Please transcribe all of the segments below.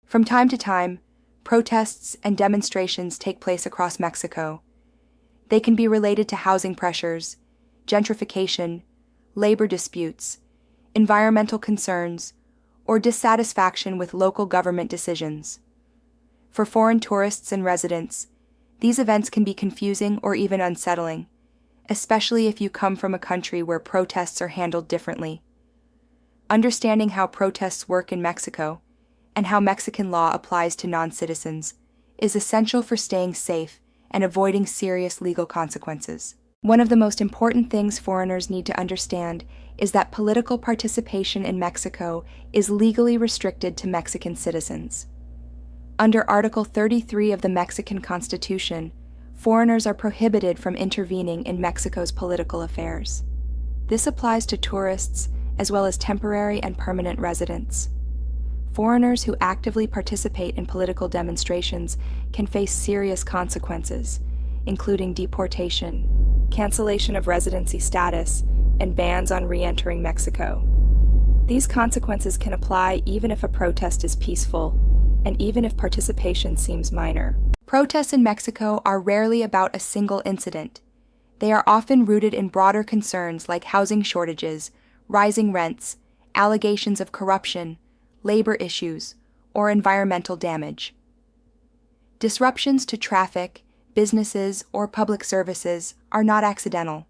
From time to time, protests and demonstrations take place across Mexico. They can be related to housing pressures, gentrification, labor disputes, environmental concerns, or dissatisfaction with local government decisions. For foreign tourists and residents, these events can be confusing or even unsettling, especially if you come from a country where protests are handled differently. Understanding how protests work in Mexico and how Mexican law applies to non-citizens is essential for staying safe and avoiding serious legal consequences. One of the most important things foreigners need to understand is that political participation in Mexico is legally restricted to Mexican citizens. Under Article 33 of the Mexican Constitution, foreigners are prohibited from intervening in Mexico's political affairs. This applies to tourists as well as temporary and permanent residents. Foreigners who actively participate in political demonstrations can face serious consequences, including deportation, cancellation of residency status, and bans on re-entering Mexico. These consequences can apply even if a protest is peaceful, and even if participation seems minor. Protests in Mexico are rarely about a single incident. They are often rooted in broader concerns like housing shortages, rising rents, allegations of corruption, labor issues, or environmental damage. Disruptions to traffic, businesses, or public services are not accidental.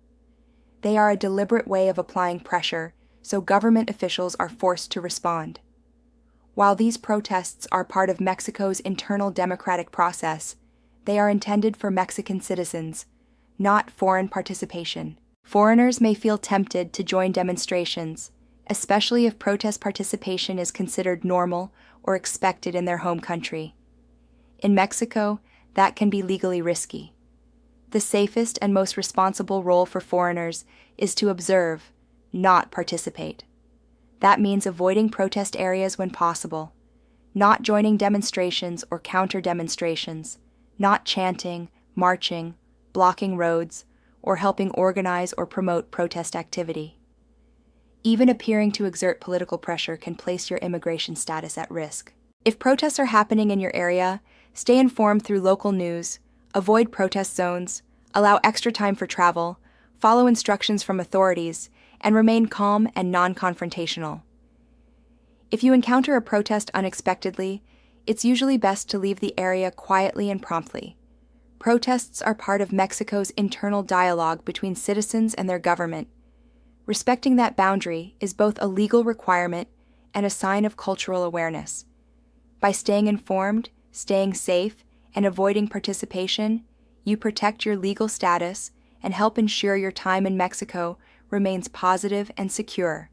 They are a deliberate way of applying pressure, so government officials are forced to respond. While these protests are part of Mexico's internal democratic process, they are intended for Mexican citizens, not foreign participation. Foreigners may feel tempted to join demonstrations, especially if protest participation is considered normal or expected in their home country. In Mexico, that can be legally risky. The safest and most responsible role for foreigners is to observe, not participate. That means avoiding protest areas when possible, not joining demonstrations or counter-demonstrations, not chanting, marching, blocking roads, or helping organize or promote protest activity. Even appearing to exert political pressure can place your immigration status at risk. If protests are happening in your area, stay informed through local news, avoid protest zones, allow extra time for travel, follow instructions from authorities, and remain calm and non-confrontational. If you encounter a protest unexpectedly, it's usually best to leave the area quietly and promptly. Protests are part of Mexico's internal dialogue between citizens and their government. Respecting that boundary is both a legal requirement and a sign of cultural awareness. By staying informed, staying safe, and avoiding participation, you protect your legal status and help ensure your time in Mexico remains positive and secure.